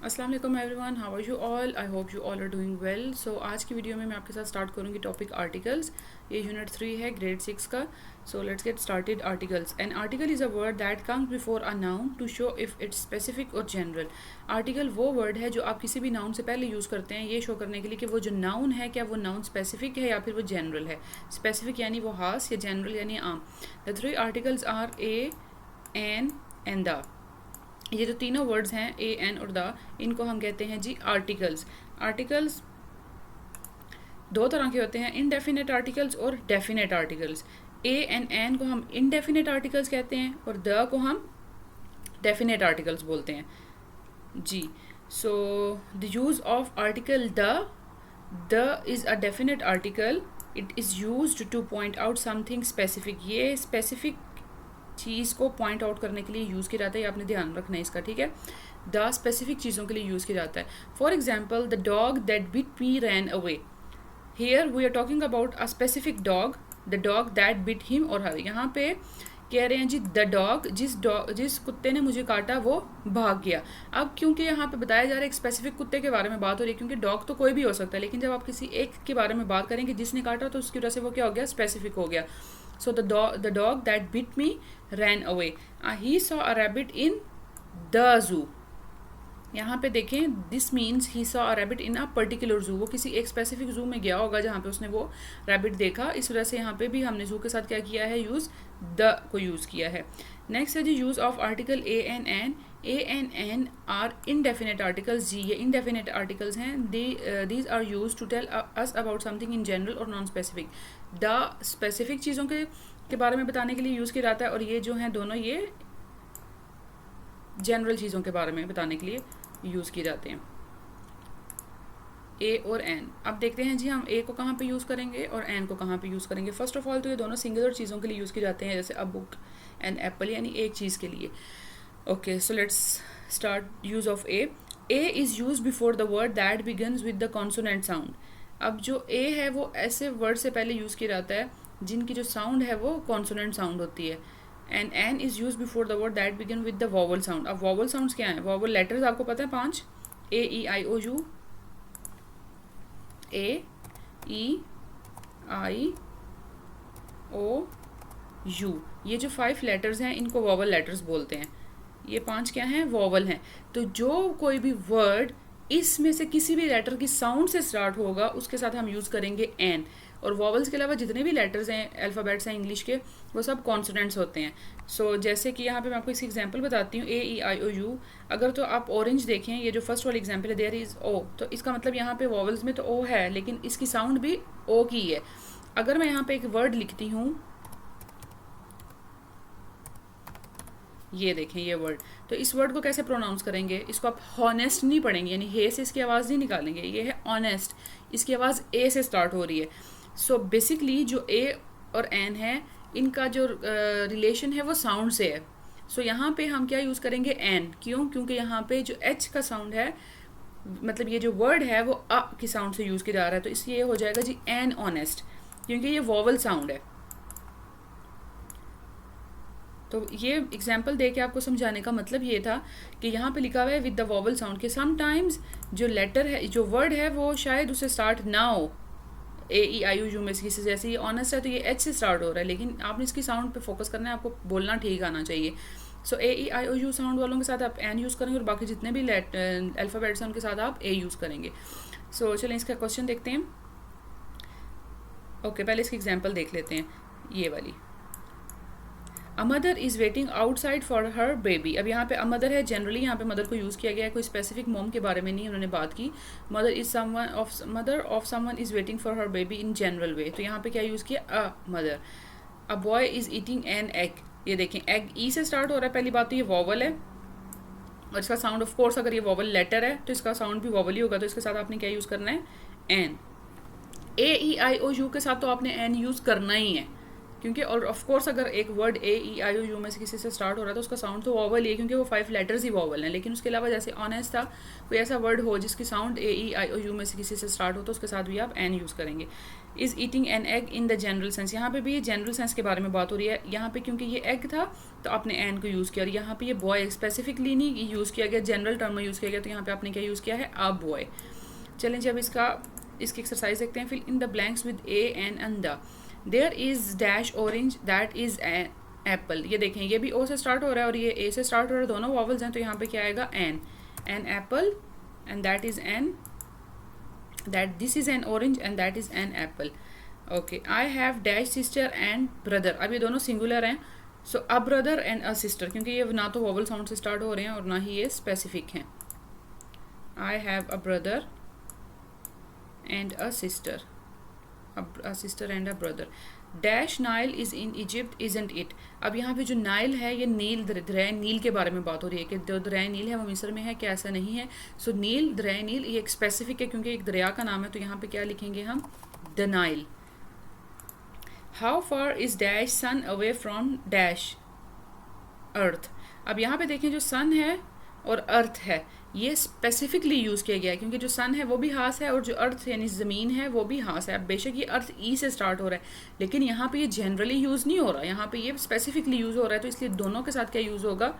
अस्सलाम वालेकुम everyone, how are you all. I hope you all are doing well. So आज की video में मैं आपके साथ स्टार्ट करूंगी टॉपिक आर्टिकल्स। ये यूनिट 3 है ग्रेड 6 का। So let's get started. Articles. An article is a word that comes before a noun to show if it's specific और जनरल। आर्टिकल वो वर्ड है जो आप किसी भी नाउन से पहले यूज़ करते हैं ये शो करने के लिए कि वो जो नाउन है क्या वो नाउन स्पेसिफिक है या फिर वो जनरल है। स्पेसिफिक यानी वो खास, या जनरल यानी आम। The three articles are a, an and the. ये जो तीनों वर्ड्स हैं ए, एन और द, इनको हम कहते हैं जी आर्टिकल्स। आर्टिकल्स दो तरह के होते हैं, इनडेफिनेट आर्टिकल्स और definite articles. A and an को हम इनडेफिनेट आर्टिकल्स कहते हैं और द को हम डेफिनेट आर्टिकल्स बोलते हैं जी। So the use of article the is a definite article. It is used to point out something specific. ये स्पेसिफिक चीज़ को पॉइंट आउट करने के लिए यूज़ किया जाता है, ये आपने ध्यान रखना है इसका, ठीक है। द स्पेसिफिक चीज़ों के लिए यूज़ किया जाता है। For example, the dog that bit me ran away. Here we are talking about a specific dog, the dog that bit him और हर। यहाँ पे कह रहे हैं जी द डॉग, जिस कुत्ते ने मुझे काटा वो भाग गया। अब क्योंकि यहाँ पे बताया जा रहा है एक स्पेसिफिक कुत्ते के बारे में बात हो रही है, क्योंकि डॉग तो कोई भी हो सकता है, लेकिन जब आप किसी एक के बारे में बात करेंगे जिसने काटा तो उसकी वजह से वो क्या हो गया, स्पेसिफिक हो गया। So the dog that bit me ran away. He saw a rabbit in the zoo. यहाँ पे देखें, this means he saw a rabbit in a particular जू। वो किसी एक स्पेसिफिक जू में गया होगा जहाँ पे उसने वो रैबिट देखा। इस वजह से यहाँ पे भी हमने जू के साथ क्या किया है, यूज़ द को यूज़ किया है। नेक्स्ट है जी use of article a and an. A and an are indefinite articles जी। ये इनडेफिनेट आर्टिकल्स हैं। These are use to tell us about something in general और नॉन स्पेसिफिक। द स्पेसिफिक चीज़ों के बारे में बताने के लिए यूज़ किया जाता है, और ये जो हैं दोनों ये जनरल चीज़ों के बारे में बताने के लिए यूज़ किए जाते हैं, ए और एन। अब देखते हैं जी हम ए को कहाँ पे यूज़ करेंगे और एन को कहाँ पे यूज़ करेंगे। फर्स्ट ऑफ ऑल तो ये दोनों सिंगुलर चीज़ों के लिए यूज़ किए जाते हैं, जैसे अ बुक एंड एप्पल, यानी एक चीज़ के लिए। Okay, so let's start use of A. A is use before the word that begins with the consonant sound. अब जो ए है वो ऐसे वर्ड से पहले यूज़ किया जाता है जिनकी जो साउंड है वो कॉन्सोनेंट साउंड होती है। And an is use before the word that begin with the vowel sound. अब वॉवल साउंड्स क्या हैं? वॉवल लेटर्स आपको पता है 5, ए ई आई ओ you, A E I O you. ये जो 5 लेटर्स हैं इनको वॉवल लेटर्स बोलते हैं। ये 5 क्या हैं? वॉवल हैं। तो जो कोई भी वर्ड इसमें से किसी भी लेटर की साउंड से स्टार्ट होगा उसके साथ हम यूज़ करेंगे एन। और वॉवल्स के अलावा जितने भी लेटर्स हैं, अल्फ़ाबेट्स हैं इंग्लिश के, वो सब कॉन्सोनेंट्स होते हैं। सो जैसे कि यहाँ पे मैं आपको इसकी एग्जांपल बताती हूँ, ए ई आई ओ यू। अगर तो आप ऑरेंज देखें, ये जो फर्स्ट वाली एग्जांपल है, देयर इज़ ओ, तो इसका मतलब यहाँ पे वॉवल्स में तो ओ है लेकिन इसकी साउंड भी ओ की है। अगर मैं यहाँ पे एक वर्ड लिखती हूँ, ये देखें ये वर्ड, तो इस वर्ड को कैसे प्रोनाउंस करेंगे? इसको आप हॉनेस्ट नहीं पढ़ेंगे, यानी हे से इसकी आवाज़ नहीं निकालेंगे। ये है ऑनेस्ट, इसकी आवाज़ ए से स्टार्ट हो रही है। सो बेसिकली जो ए और एन है इनका जो रिलेशन है वो साउंड से है। सो यहाँ पे हम क्या यूज़ करेंगे? एन। क्यों? क्योंकि यहाँ पे जो एच का साउंड है, मतलब ये जो वर्ड है वो अ की साउंड से यूज़ किया जा रहा है, तो इसलिए हो जाएगा जी एन ऑनेस्ट, क्योंकि ये वॉवल साउंड है। तो ये एग्जाम्पल दे के आपको समझाने का मतलब ये था कि यहाँ पे लिखा हुआ है विद द वॉवल साउंड के। समटाइम्स जो लेटर है, जो वर्ड है, वो शायद उसे स्टार्ट ना हो ए ई आई यू में से, जैसे ये ऑनेस्ट है तो ये एच से स्टार्ट हो रहा है, लेकिन आपने इसकी साउंड पे फोकस करना है, आपको बोलना ठीक आना चाहिए। सो ए ई आई ओ यू साउंड वालों के साथ आप एन यूज़ करेंगे और बाकी जितने भी अल्फ़ाबेट्स हैं उनके साथ आप ए यूज़ करेंगे। सो चलें इसका क्वेश्चन देखते हैं। ओके, पहले इसकी एग्जाम्पल देख लेते हैं, ये वाली। A mother is waiting outside for her baby. अब यहाँ पे अ मदर है, जनरली यहाँ पे मदर को यूज़ किया गया है, कोई स्पेसिफिक मॉम के बारे में नहीं उन्होंने बात की। Mother of someone is waiting for her baby in general वे। तो यहाँ पे क्या यूज़ किया? A mother. A boy is eating an egg. ये देखें, एग ई से स्टार्ट हो रहा है, पहली बात तो ये वॉवल है, और इसका साउंड ऑफ कोर्स अगर ये वॉवल लेटर है तो इसका साउंड भी वॉवल ही होगा, तो इसके साथ आपने क्या यूज़ करना है? N. A E I O you के साथ तो आपने एन यूज़ करना ही है, क्योंकि और ऑफ कोर्स अगर एक word a E I O you में से किसी से स्टार्ट हो रहा है तो उसका साउंड तो वॉवल ही है, क्योंकि वो 5 लेटर्स ही वॉवल हैं। लेकिन उसके अलावा जैसे ऑनेस्ट था, कोई ऐसा वर्ड हो जिसकी sound A E I O you में से किसी से स्टार्ट हो तो उसके साथ भी आप एन यूज़ करेंगे। Is eating an egg in the general sense, यहाँ पे भी जनरल सेंस के बारे में बात हो रही है। यहाँ पे क्योंकि ये एग था तो आपने एन को यूज़ किया, और यहाँ पे ये बॉय स्पेसिफिकली नहीं यूज़ किया गया, जनरल टर्म में यूज़ किया गया, तो यहाँ पे आपने क्या यूज़ किया है, अ बॉय। चलें जी अब इसकी एक्सरसाइज देखते हैं। Fill in the blanks with a an and the. There is dash orange that is apple. ये देखें, ये भी ओ से स्टार्ट हो रहा है और ये ए से स्टार्ट हो रहा है, दोनों वॉवल्स हैं, तो यहाँ पे क्या आएगा, an apple and that is an, that this is an orange and that is an apple. Okay, I have dash sister and brother. अब ये दोनों सिंगुलर हैं, so a brother and a sister, क्योंकि ये ना तो वॉवल साउंड से start हो रहे हैं और ना ही ये स्पेसिफिक हैं। I have a brother and a sister, a sister and a brother. Dash Nile is in Egypt isn't it. अब यहाँ पे जो नाइल है ये नील, दरिया नील के बारे में बात हो रही है कि जो दरिया नील है वो मिस्र में है, क्या ऐसा नहीं है। सो नील, दरिया नील, ये एक स्पेसिफिक है क्योंकि एक दरिया का नाम है, तो यहाँ पे क्या लिखेंगे हम, the Nile. How far is dash sun away from dash earth. अब यहाँ पे देखें जो सन है और अर्थ है ये स्पेसिफिकली यूज़ किया गया है, क्योंकि जो सन है वो भी हास है और जो अर्थ यानी ज़मीन है वो भी हास है। अब बेशक ये अर्थ ई से स्टार्ट हो रहा है, लेकिन यहाँ पे ये जनरली यूज़ नहीं हो रहा, यहाँ पे ये स्पेसिफिकली यूज़ हो रहा है, तो इसलिए दोनों के साथ क्या यूज़ होगा,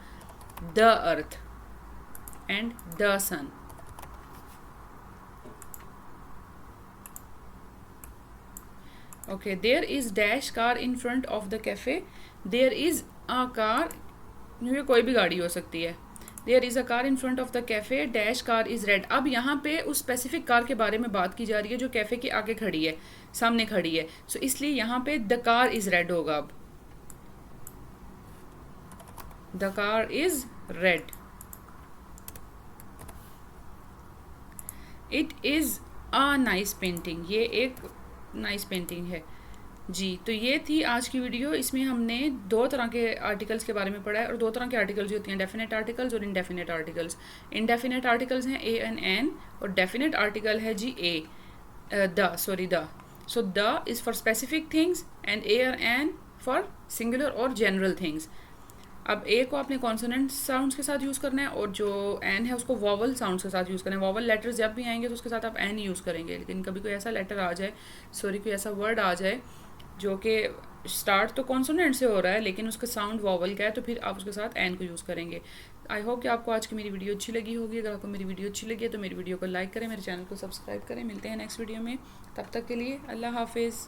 the earth and the sun. Okay, there is dash car in front of the cafe. There is a car, क्योंकि कोई भी गाड़ी हो सकती है। There is a car in front of the cafe, dash car is red. अब यहाँ पे उस स्पेसिफिक कार के बारे में बात की जा रही है जो कैफ़े के आगे खड़ी है, सामने खड़ी है, सो इसलिए यहाँ पे द कार इज़ रेड होगा। अब the car is red. It is a nice painting, ये एक नाइस पेंटिंग है जी। तो ये थी आज की वीडियो। इसमें हमने दो तरह के आर्टिकल्स के बारे में पढ़ा है, और दो तरह के आर्टिकल्स होती हैं, डेफिनेट आर्टिकल्स और इनडेफिनेट आर्टिकल्स। इनडेफिनेट आर्टिकल्स हैं ए एंड एन, और डेफिनेट आर्टिकल है जी the. So the is for specific things and a और एन फॉर सिंगुलर और जनरल थिंग्स। अब ए को आपने कॉन्सोनेंट साउंड्स के साथ यूज़ करना है, और जो एन है उसको वॉवल साउंड्स के साथ यूज़ करना है। वॉवल लेटर्स जब भी आएंगे तो उसके साथ आप एन यूज़ करेंगे, लेकिन कभी कोई ऐसा लेटर आ जाए, कोई ऐसा वर्ड आ जाए जो कि स्टार्ट तो कॉन्सोनेंट से हो रहा है लेकिन उसका साउंड वॉवल का है, तो फिर आप उसके साथ एन को यूज़ करेंगे। आई होप कि आपको आज की मेरी वीडियो अच्छी लगी होगी। अगर आपको मेरी वीडियो अच्छी लगी है तो मेरी वीडियो को लाइक करें, मेरे चैनल को सब्सक्राइब करें। मिलते हैं नेक्स्ट वीडियो में, तब तक के लिए अल्लाह हाफिज़।